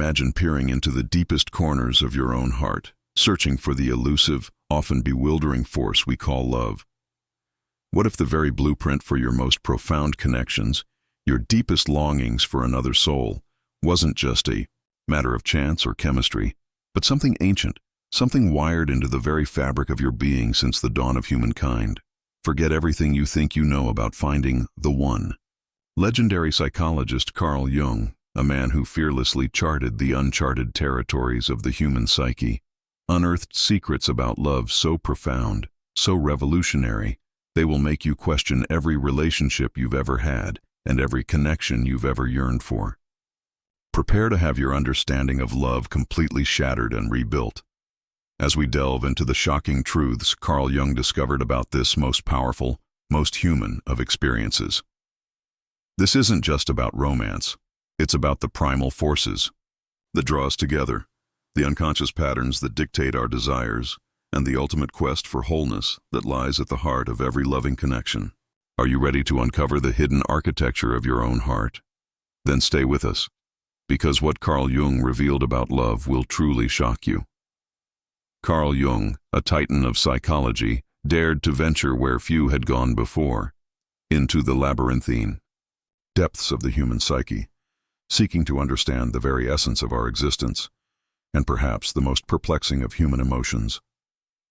Imagine peering into the deepest corners of your own heart, searching for the elusive, often bewildering force we call love. What if the very blueprint for your most profound connections, your deepest longings for another soul, wasn't just a matter of chance or chemistry, but something ancient, something wired into the very fabric of your being since the dawn of humankind? Forget everything you think you know about finding the one. Legendary psychologist Carl Jung, a man who fearlessly charted the uncharted territories of the human psyche, unearthed secrets about love so profound, so revolutionary, they will make you question every relationship you've ever had and every connection you've ever yearned for. Prepare to have your understanding of love completely shattered and rebuilt. As we delve into the shocking truths Carl Jung discovered about this most powerful, most human of experiences. This isn't just about romance. It's about the primal forces that draw us together, the unconscious patterns that dictate our desires, and the ultimate quest for wholeness that lies at the heart of every loving connection. Are you ready to uncover the hidden architecture of your own heart? Then stay with us, because what Carl Jung revealed about love will truly shock you. Carl Jung, a titan of psychology, dared to venture where few had gone before, into the labyrinthine depths of the human psyche, seeking to understand the very essence of our existence, and perhaps the most perplexing of human emotions,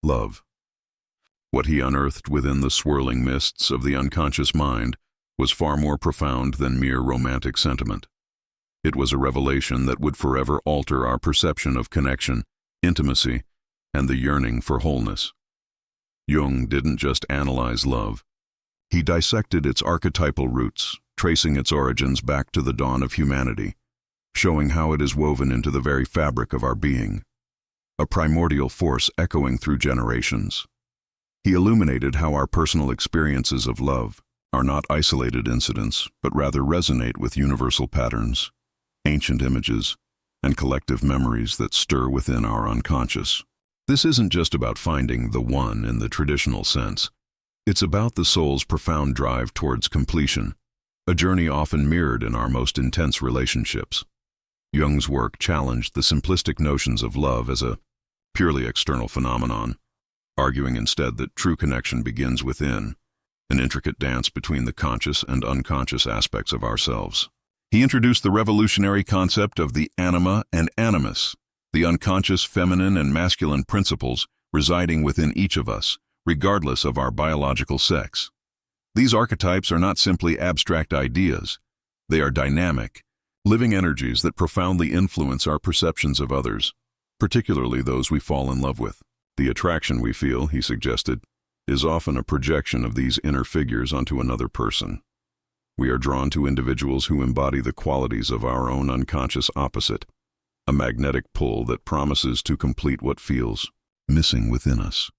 love. What he unearthed within the swirling mists of the unconscious mind was far more profound than mere romantic sentiment. It was a revelation that would forever alter our perception of connection, intimacy, and the yearning for wholeness. Jung didn't just analyze love. He dissected its archetypal roots, tracing its origins back to the dawn of humanity, showing how it is woven into the very fabric of our being, a primordial force echoing through generations. He illuminated how our personal experiences of love are not isolated incidents, but rather resonate with universal patterns, ancient images, and collective memories that stir within our unconscious. This isn't just about finding the one in the traditional sense. It's about the soul's profound drive towards completion, a journey often mirrored in our most intense relationships. Jung's work challenged the simplistic notions of love as a purely external phenomenon, arguing instead that true connection begins within, an intricate dance between the conscious and unconscious aspects of ourselves. He introduced the revolutionary concept of the Anima and Animus, the unconscious feminine and masculine principles residing within each of us, regardless of our biological sex. These archetypes are not simply abstract ideas. They are dynamic, living energies that profoundly influence our perceptions of others, particularly those we fall in love with. The attraction we feel, he suggested, is often a projection of these inner figures onto another person. We are drawn to individuals who embody the qualities of our own unconscious opposite, a magnetic pull that promises to complete what feels missing within us.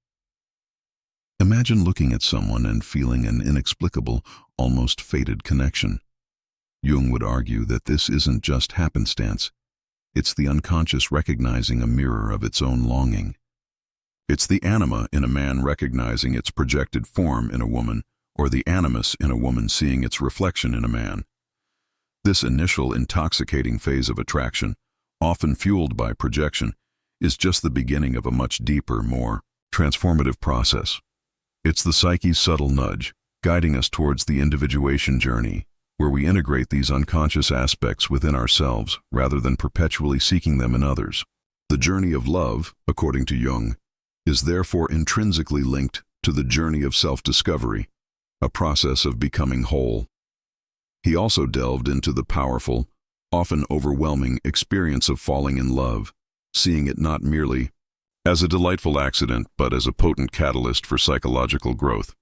Imagine looking at someone and feeling an inexplicable, almost fated connection. Jung would argue that this isn't just happenstance. It's the unconscious recognizing a mirror of its own longing. It's the anima in a man recognizing its projected form in a woman, or the animus in a woman seeing its reflection in a man. This initial intoxicating phase of attraction, often fueled by projection, is just the beginning of a much deeper, more transformative process. It's the psyche's subtle nudge, guiding us towards the individuation journey, where we integrate these unconscious aspects within ourselves rather than perpetually seeking them in others. The journey of love, according to Jung, is therefore intrinsically linked to the journey of self-discovery, a process of becoming whole. He also delved into the powerful, often overwhelming experience of falling in love, seeing it not merely as a delightful accident, but as a potent catalyst for psychological growth.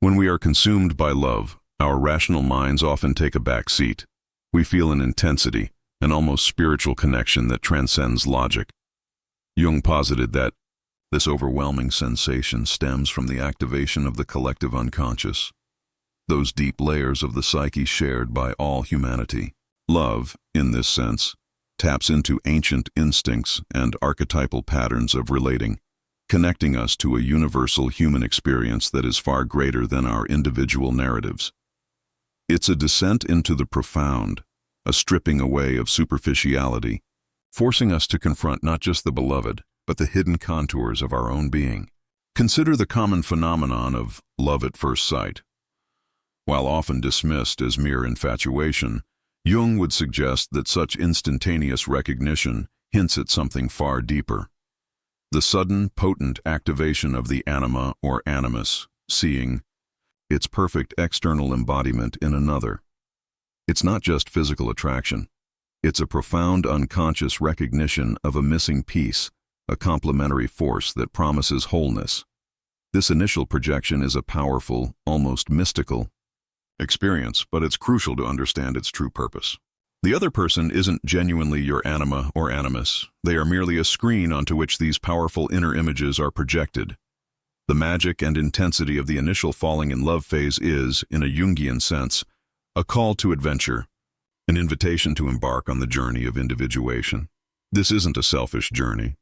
When we are consumed by love, our rational minds often take a back seat. We feel an intensity, an almost spiritual connection that transcends logic. Jung posited that this overwhelming sensation stems from the activation of the collective unconscious, those deep layers of the psyche shared by all humanity. Love, in this sense, taps into ancient instincts and archetypal patterns of relating, connecting us to a universal human experience that is far greater than our individual narratives. It's a descent into the profound, a stripping away of superficiality, forcing us to confront not just the beloved, but the hidden contours of our own being. Consider the common phenomenon of love at first sight. While often dismissed as mere infatuation, Jung would suggest that such instantaneous recognition hints at something far deeper. The sudden, potent activation of the anima or animus, seeing its perfect external embodiment in another. It's not just physical attraction. It's a profound unconscious recognition of a missing piece, a complementary force that promises wholeness. This initial projection is a powerful, almost mystical experience, but it's crucial to understand its true purpose. The other person isn't genuinely your anima or animus. They are merely a screen onto which these powerful inner images are projected. The magic and intensity of the initial falling in love phase is, in a Jungian sense, a call to adventure, an invitation to embark on the journey of individuation. This isn't a selfish journey.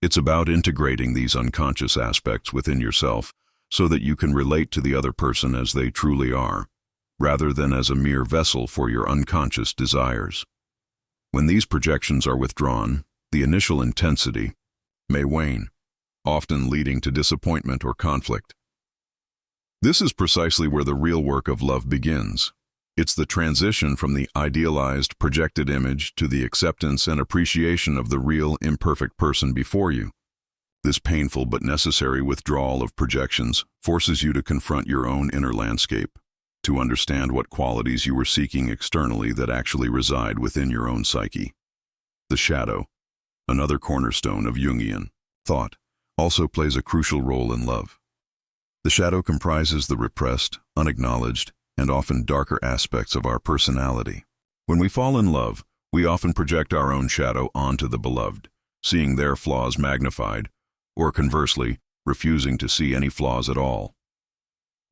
It's about integrating these unconscious aspects within yourself so that you can relate to the other person as they truly are, rather than as a mere vessel for your unconscious desires. When these projections are withdrawn, the initial intensity may wane, often leading to disappointment or conflict. This is precisely where the real work of love begins. It's the transition from the idealized, projected image to the acceptance and appreciation of the real, imperfect person before you. This painful but necessary withdrawal of projections forces you to confront your own inner landscape, to understand what qualities you were seeking externally that actually reside within your own psyche. The shadow, another cornerstone of Jungian thought, also plays a crucial role in love. The shadow comprises the repressed, unacknowledged, and often darker aspects of our personality. When we fall in love, we often project our own shadow onto the beloved, seeing their flaws magnified, or conversely, refusing to see any flaws at all.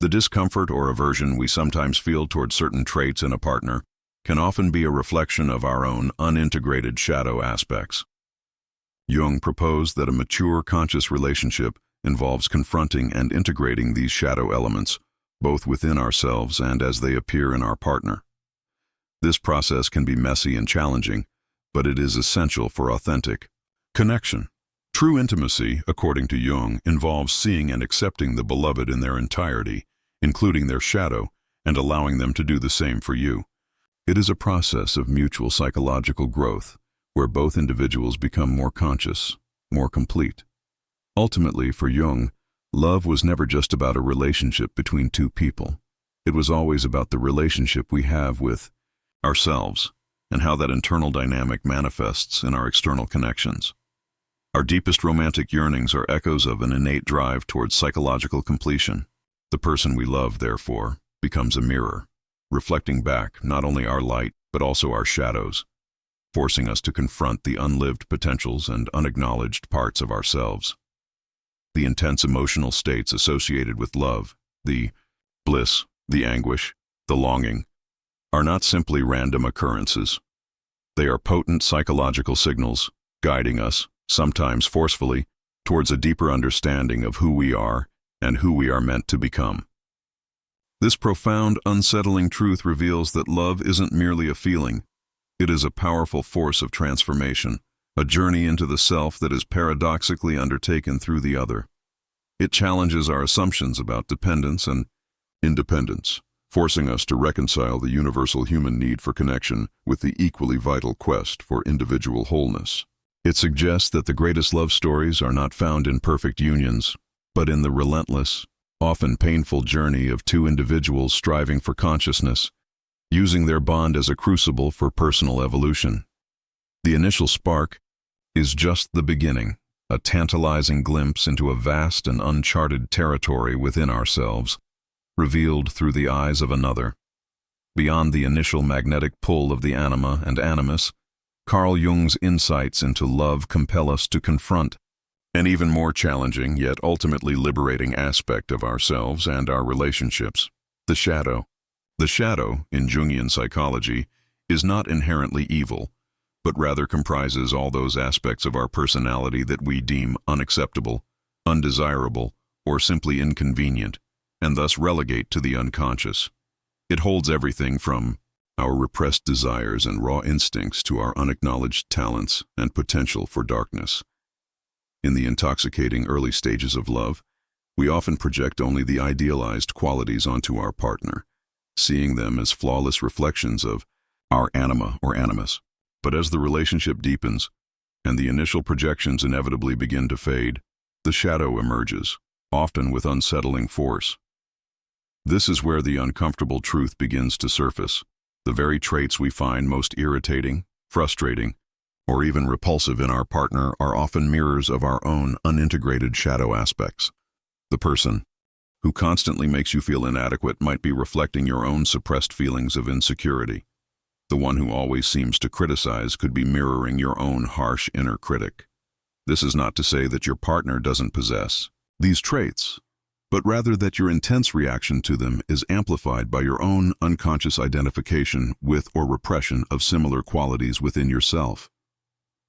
The discomfort or aversion we sometimes feel toward certain traits in a partner can often be a reflection of our own unintegrated shadow aspects. Jung proposed that a mature, conscious relationship involves confronting and integrating these shadow elements, both within ourselves and as they appear in our partner. This process can be messy and challenging, but it is essential for authentic connection. True intimacy, according to Jung, involves seeing and accepting the beloved in their entirety, including their shadow, and allowing them to do the same for you. It is a process of mutual psychological growth, where both individuals become more conscious, more complete. Ultimately, for Jung, love was never just about a relationship between two people. It was always about the relationship we have with ourselves, and how that internal dynamic manifests in our external connections. Our deepest romantic yearnings are echoes of an innate drive towards psychological completion. The person we love, therefore, becomes a mirror, reflecting back not only our light but also our shadows, forcing us to confront the unlived potentials and unacknowledged parts of ourselves. The intense emotional states associated with love, the bliss, the anguish, the longing, are not simply random occurrences. They are potent psychological signals, guiding us, sometimes forcefully, towards a deeper understanding of who we are and who we are meant to become. This profound, unsettling truth reveals that love isn't merely a feeling. It is a powerful force of transformation, a journey into the self that is paradoxically undertaken through the other. It challenges our assumptions about dependence and independence, forcing us to reconcile the universal human need for connection with the equally vital quest for individual wholeness. It suggests that the greatest love stories are not found in perfect unions, but in the relentless, often painful journey of two individuals striving for consciousness, using their bond as a crucible for personal evolution. The initial spark is just the beginning, a tantalizing glimpse into a vast and uncharted territory within ourselves, revealed through the eyes of another. Beyond the initial magnetic pull of the anima and animus, Carl Jung's insights into love compel us to confront an even more challenging yet ultimately liberating aspect of ourselves and our relationships, the shadow. The shadow, in Jungian psychology, is not inherently evil, but rather comprises all those aspects of our personality that we deem unacceptable, undesirable, or simply inconvenient, and thus relegate to the unconscious. It holds everything from our repressed desires and raw instincts to our unacknowledged talents and potential for darkness. In the intoxicating early stages of love, we often project only the idealized qualities onto our partner, seeing them as flawless reflections of our anima or animus. But as the relationship deepens, and the initial projections inevitably begin to fade, the shadow emerges, often with unsettling force. This is where the uncomfortable truth begins to surface. The very traits we find most irritating, frustrating, or even repulsive in our partner are often mirrors of our own unintegrated shadow aspects. The person who constantly makes you feel inadequate might be reflecting your own suppressed feelings of insecurity. The one who always seems to criticize could be mirroring your own harsh inner critic. This is not to say that your partner doesn't possess these traits, but rather that your intense reaction to them is amplified by your own unconscious identification with or repression of similar qualities within yourself.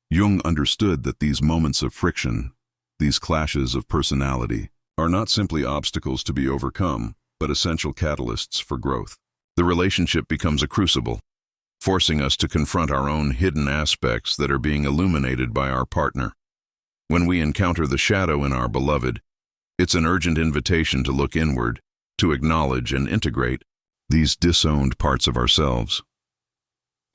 Jung understood that these moments of friction, these clashes of personality, are not simply obstacles to be overcome, but essential catalysts for growth. The relationship becomes a crucible, forcing us to confront our own hidden aspects that are being illuminated by our partner. When we encounter the shadow in our beloved, it's an urgent invitation to look inward, to acknowledge and integrate these disowned parts of ourselves.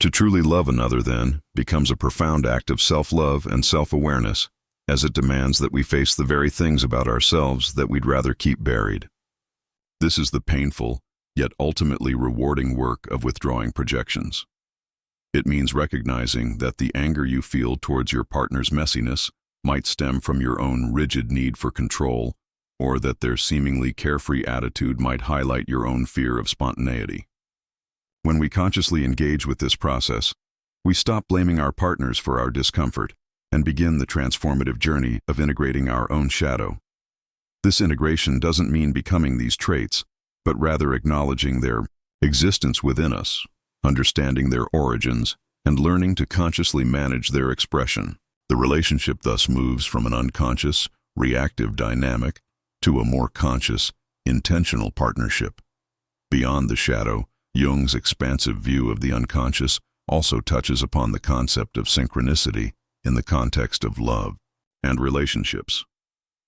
To truly love another, then, becomes a profound act of self-love and self-awareness, as it demands that we face the very things about ourselves that we'd rather keep buried. This is the painful, yet ultimately rewarding work of withdrawing projections. It means recognizing that the anger you feel towards your partner's messiness might stem from your own rigid need for control, or that their seemingly carefree attitude might highlight your own fear of spontaneity. When we consciously engage with this process, we stop blaming our partners for our discomfort and begin the transformative journey of integrating our own shadow. This integration doesn't mean becoming these traits, but rather acknowledging their existence within us, understanding their origins, and learning to consciously manage their expression. The relationship thus moves from an unconscious, reactive dynamic to a more conscious, intentional partnership. Beyond the shadow, Jung's expansive view of the unconscious also touches upon the concept of synchronicity in the context of love and relationships.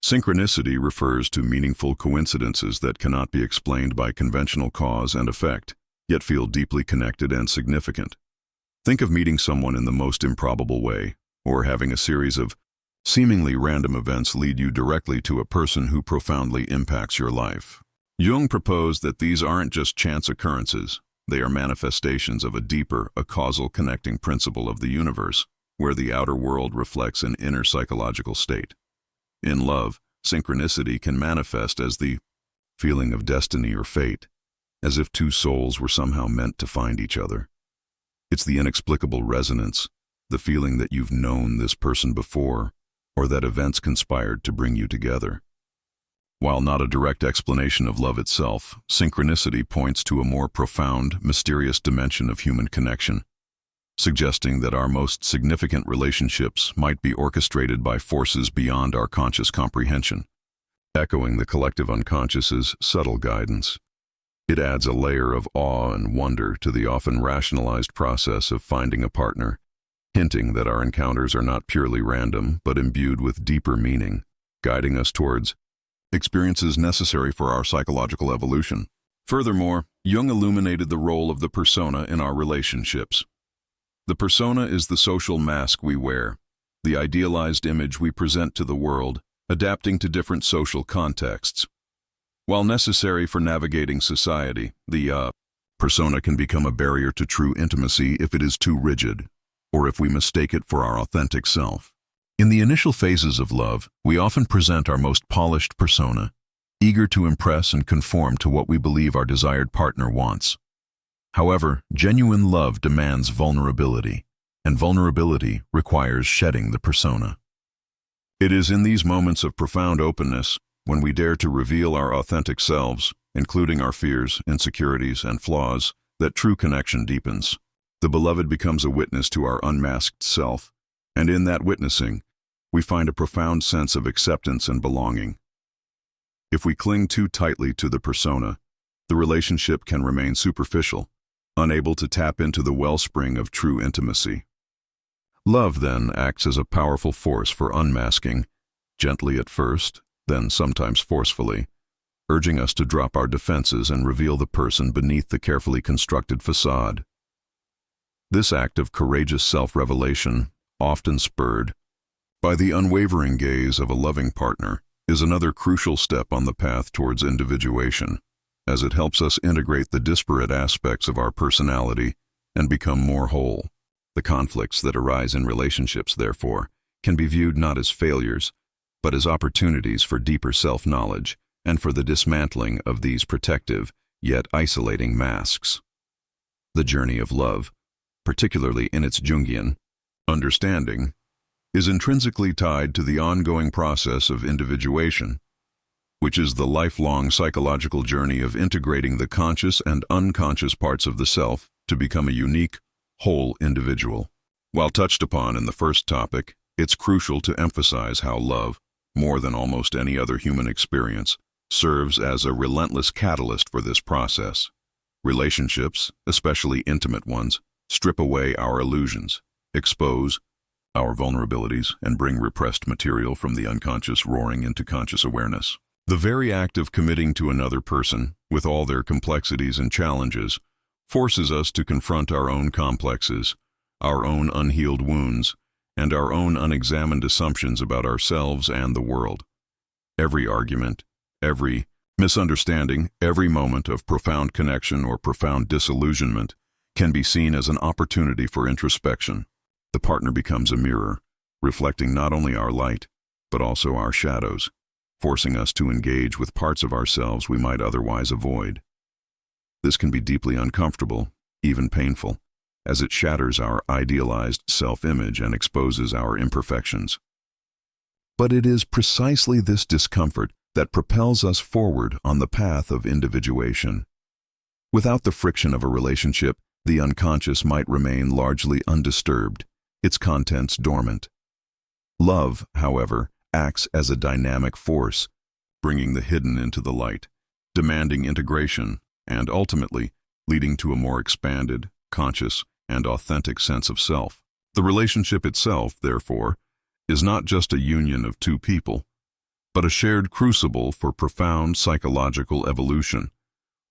Synchronicity refers to meaningful coincidences that cannot be explained by conventional cause and effect, yet feel deeply connected and significant. Think of meeting someone in the most improbable way, or having a series of seemingly random events lead you directly to a person who profoundly impacts your life. Jung proposed that these aren't just chance occurrences, they are manifestations of a causal connecting principle of the universe, where the outer world reflects an inner psychological state. In love, synchronicity can manifest as the feeling of destiny or fate, as if two souls were somehow meant to find each other. It's the inexplicable resonance, the feeling that you've known this person before, or that events conspired to bring you together. While not a direct explanation of love itself, synchronicity points to a more profound, mysterious dimension of human connection, suggesting that our most significant relationships might be orchestrated by forces beyond our conscious comprehension, echoing the collective unconscious's subtle guidance. It adds a layer of awe and wonder to the often rationalized process of finding a partner, hinting that our encounters are not purely random, but imbued with deeper meaning, guiding us towards experiences necessary for our psychological evolution. Furthermore, Jung illuminated the role of the persona in our relationships. The persona is the social mask we wear, the idealized image we present to the world, adapting to different social contexts. While necessary for navigating society, the persona can become a barrier to true intimacy if it is too rigid, or if we mistake it for our authentic self. In the initial phases of love, we often present our most polished persona, eager to impress and conform to what we believe our desired partner wants. However, genuine love demands vulnerability, and vulnerability requires shedding the persona. It is in these moments of profound openness, when we dare to reveal our authentic selves, including our fears, insecurities, and flaws, that true connection deepens. The beloved becomes a witness to our unmasked self, and in that witnessing, we find a profound sense of acceptance and belonging. If we cling too tightly to the persona, the relationship can remain superficial, unable to tap into the wellspring of true intimacy. Love, then, acts as a powerful force for unmasking, gently at first, then sometimes forcefully, urging us to drop our defenses and reveal the person beneath the carefully constructed facade. This act of courageous self-revelation, often spurred by the unwavering gaze of a loving partner, is another crucial step on the path towards individuation, as it helps us integrate the disparate aspects of our personality and become more whole. The conflicts that arise in relationships, therefore, can be viewed not as failures, but as opportunities for deeper self-knowledge and for the dismantling of these protective, yet isolating masks. The journey of love, particularly in its Jungian understanding, is intrinsically tied to the ongoing process of individuation, which is the lifelong psychological journey of integrating the conscious and unconscious parts of the self to become a unique, whole individual. While touched upon in the first topic, it's crucial to emphasize how love, more than almost any other human experience, serves as a relentless catalyst for this process. Relationships, especially intimate ones, strip away our illusions, expose our vulnerabilities, and bring repressed material from the unconscious roaring into conscious awareness. The very act of committing to another person, with all their complexities and challenges, forces us to confront our own complexes, our own unhealed wounds, and our own unexamined assumptions about ourselves and the world. Every argument, every misunderstanding, every moment of profound connection or profound disillusionment can be seen as an opportunity for introspection. The partner becomes a mirror, reflecting not only our light, but also our shadows, forcing us to engage with parts of ourselves we might otherwise avoid. This can be deeply uncomfortable, even painful, as it shatters our idealized self-image and exposes our imperfections. But it is precisely this discomfort that propels us forward on the path of individuation. Without the friction of a relationship, the unconscious might remain largely undisturbed, its contents dormant. Love, however, acts as a dynamic force, bringing the hidden into the light, demanding integration, and ultimately leading to a more expanded, conscious, and authentic sense of self. The relationship itself, therefore, is not just a union of two people, but a shared crucible for profound psychological evolution,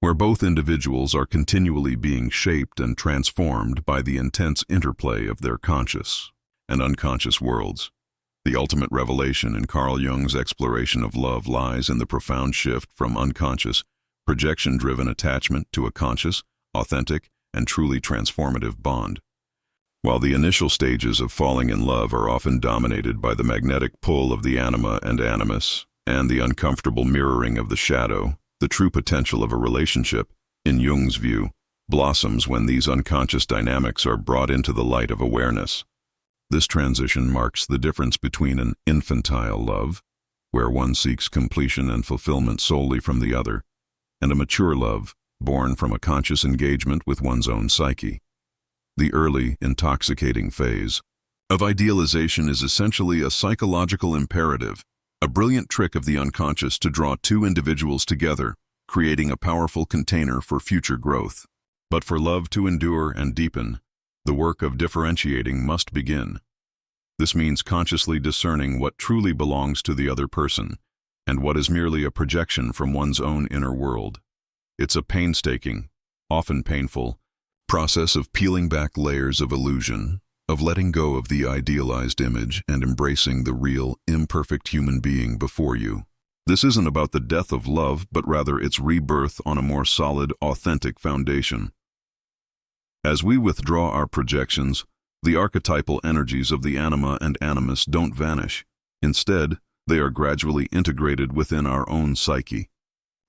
where both individuals are continually being shaped and transformed by the intense interplay of their conscious and unconscious worlds. The ultimate revelation in Carl Jung's exploration of love lies in the profound shift from unconscious, projection-driven attachment to a conscious, authentic, and truly transformative bond. While the initial stages of falling in love are often dominated by the magnetic pull of the Anima and Animus, and the uncomfortable mirroring of the shadow, the true potential of a relationship, in Jung's view, blossoms when these unconscious dynamics are brought into the light of awareness. This transition marks the difference between an infantile love, where one seeks completion and fulfillment solely from the other, and a mature love, born from a conscious engagement with one's own psyche. The early, intoxicating phase of idealization is essentially a psychological imperative, a brilliant trick of the unconscious to draw two individuals together, creating a powerful container for future growth. But for love to endure and deepen, the work of differentiating must begin. This means consciously discerning what truly belongs to the other person, and what is merely a projection from one's own inner world. It's a painstaking, often painful, process of peeling back layers of illusion, of letting go of the idealized image and embracing the real, imperfect human being before you. This isn't about the death of love, but rather its rebirth on a more solid, authentic foundation. As we withdraw our projections, the archetypal energies of the Anima and Animus don't vanish. Instead, they are gradually integrated within our own psyche.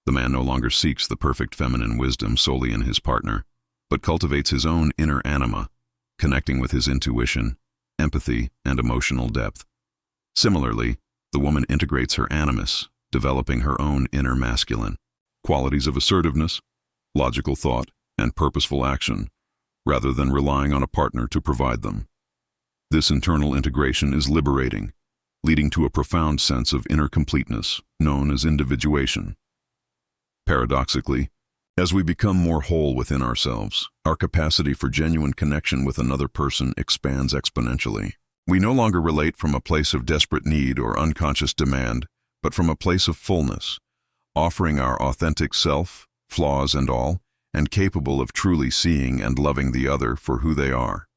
The man no longer seeks the perfect feminine wisdom solely in his partner, but cultivates his own inner anima, connecting with his intuition, empathy, and emotional depth. Similarly, the woman integrates her animus, developing her own inner masculine, qualities of assertiveness, logical thought, and purposeful action, rather than relying on a partner to provide them. This internal integration is liberating, leading to a profound sense of inner completeness, known as individuation. Paradoxically, As we become more whole within ourselves, our capacity for genuine connection with another person expands exponentially. We no longer relate from a place of desperate need or unconscious demand, but from a place of fullness, offering our authentic self, flaws and all, and capable of truly seeing and loving the other for who they are,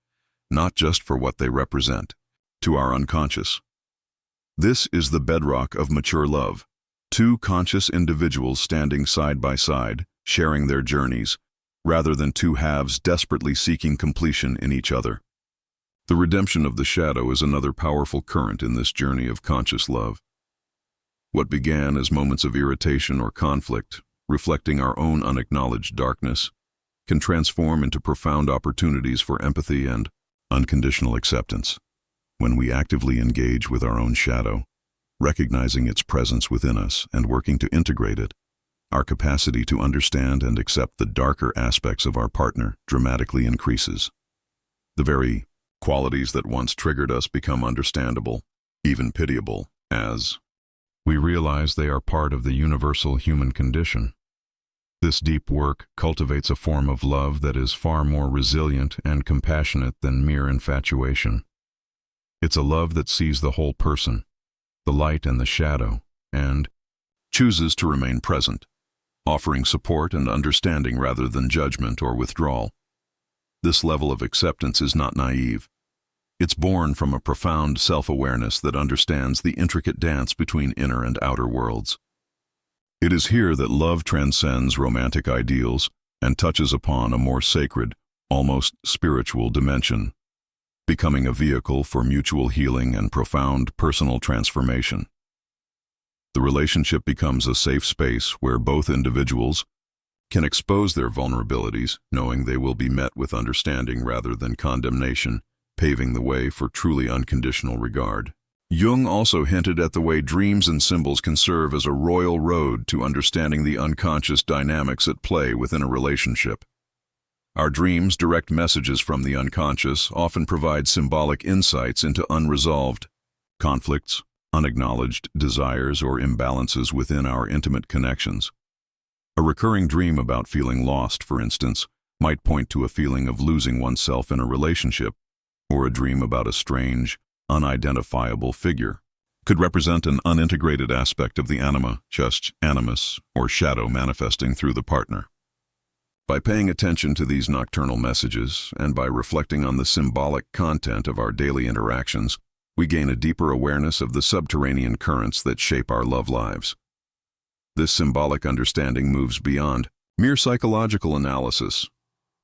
not just for what they represent, to our unconscious. This is the bedrock of mature love. Two conscious individuals standing side by side, sharing their journeys, rather than two halves desperately seeking completion in each other. The redemption of the shadow is another powerful current in this journey of conscious love. What began as moments of irritation or conflict, reflecting our own unacknowledged darkness, can transform into profound opportunities for empathy and unconditional acceptance. When we actively engage with our own shadow, recognizing its presence within us and working to integrate it, our capacity to understand and accept the darker aspects of our partner dramatically increases. The very qualities that once triggered us become understandable, even pitiable, as we realize they are part of the universal human condition. This deep work cultivates a form of love that is far more resilient and compassionate than mere infatuation. It's a love that sees the whole person, the light and the shadow, and chooses to remain present, offering support and understanding rather than judgment or withdrawal. This level of acceptance is not naive. It's born from a profound self-awareness that understands the intricate dance between inner and outer worlds. It is here that love transcends romantic ideals and touches upon a more sacred, almost spiritual dimension, becoming a vehicle for mutual healing and profound personal transformation. The relationship becomes a safe space where both individuals can expose their vulnerabilities, knowing they will be met with understanding rather than condemnation, paving the way for truly unconditional regard. Jung also hinted at the way dreams and symbols can serve as a royal road to understanding the unconscious dynamics at play within a relationship. Our dreams, direct messages from the unconscious, often provide symbolic insights into unresolved conflicts, unacknowledged desires, or imbalances within our intimate connections. A recurring dream about feeling lost, for instance, might point to a feeling of losing oneself in a relationship, or a dream about a strange, unidentifiable figure could represent an unintegrated aspect of the anima, just animus, or shadow manifesting through the partner. By paying attention to these nocturnal messages, and by reflecting on the symbolic content of our daily interactions, we gain a deeper awareness of the subterranean currents that shape our love lives. This symbolic understanding moves beyond mere psychological analysis.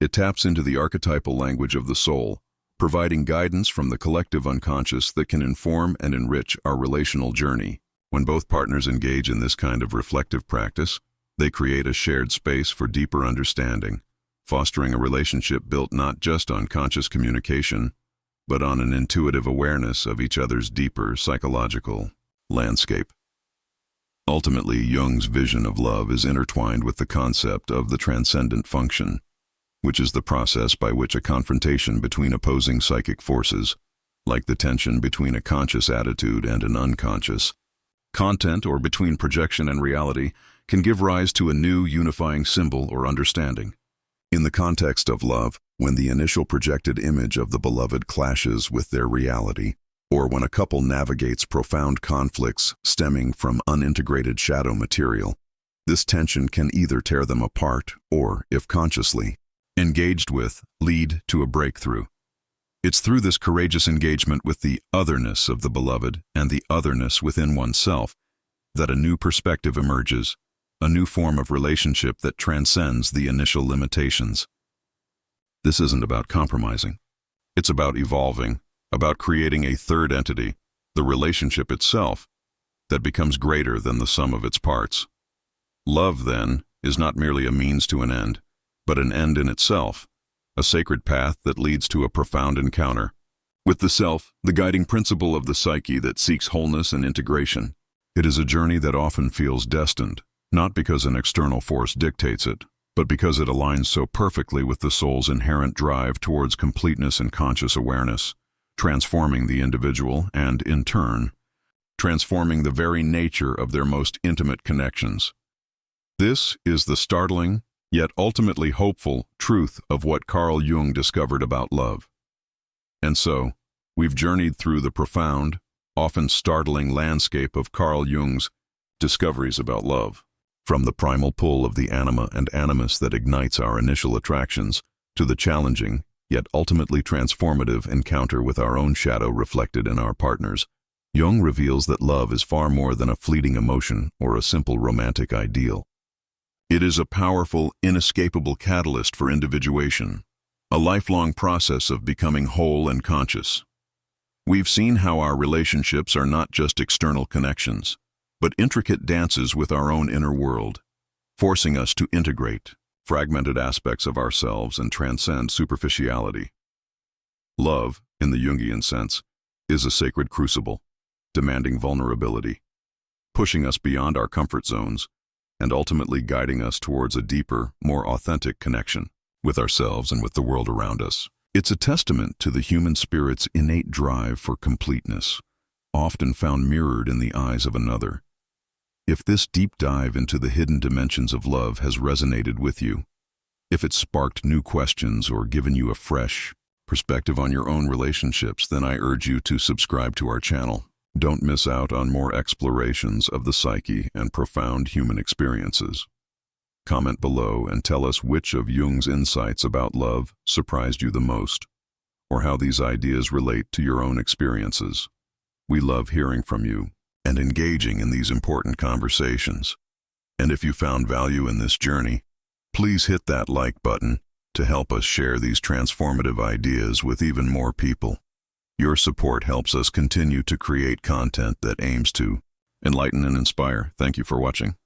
It taps into the archetypal language of the soul, providing guidance from the collective unconscious that can inform and enrich our relational journey. When both partners engage in this kind of reflective practice, they create a shared space for deeper understanding, fostering a relationship built not just on conscious communication, but on an intuitive awareness of each other's deeper psychological landscape. Ultimately, Jung's vision of love is intertwined with the concept of the transcendent function, which is the process by which a confrontation between opposing psychic forces, like the tension between a conscious attitude and an unconscious content, or between projection and reality, can give rise to a new unifying symbol or understanding. In the context of love, when the initial projected image of the beloved clashes with their reality, or when a couple navigates profound conflicts stemming from unintegrated shadow material, this tension can either tear them apart or, if consciously engaged with, lead to a breakthrough. It's through this courageous engagement with the otherness of the beloved and the otherness within oneself that a new perspective emerges, a new form of relationship that transcends the initial limitations. This isn't about compromising. It's about evolving, about creating a third entity, the relationship itself, that becomes greater than the sum of its parts. Love, then, is not merely a means to an end, but an end in itself, a sacred path that leads to a profound encounter with the self, the guiding principle of the psyche that seeks wholeness and integration. It is a journey that often feels destined, not because an external force dictates it, but because it aligns so perfectly with the soul's inherent drive towards completeness and conscious awareness, transforming the individual and, in turn, transforming the very nature of their most intimate connections. This is the startling yet ultimately hopeful truth of what Carl Jung discovered about love. And so, we've journeyed through the profound, often startling landscape of Carl Jung's discoveries about love. From the primal pull of the anima and animus that ignites our initial attractions, to the challenging, yet ultimately transformative encounter with our own shadow reflected in our partners, Jung reveals that love is far more than a fleeting emotion or a simple romantic ideal. It is a powerful, inescapable catalyst for individuation, a lifelong process of becoming whole and conscious. We've seen how our relationships are not just external connections, but intricate dances with our own inner world, forcing us to integrate fragmented aspects of ourselves and transcend superficiality. Love, in the Jungian sense, is a sacred crucible, demanding vulnerability, pushing us beyond our comfort zones, and ultimately guiding us towards a deeper, more authentic connection with ourselves and with the world around us. It's a testament to the human spirit's innate drive for completeness, often found mirrored in the eyes of another. If this deep dive into the hidden dimensions of love has resonated with you, if it's sparked new questions or given you a fresh perspective on your own relationships, then I urge you to subscribe to our channel. Don't miss out on more explorations of the psyche and profound human experiences. Comment below and tell us which of Jung's insights about love surprised you the most, or how these ideas relate to your own experiences. We love hearing from you and engaging in these important conversations. And if you found value in this journey, please hit that like button to help us share these transformative ideas with even more people. Your support helps us continue to create content that aims to enlighten and inspire. Thank you for watching.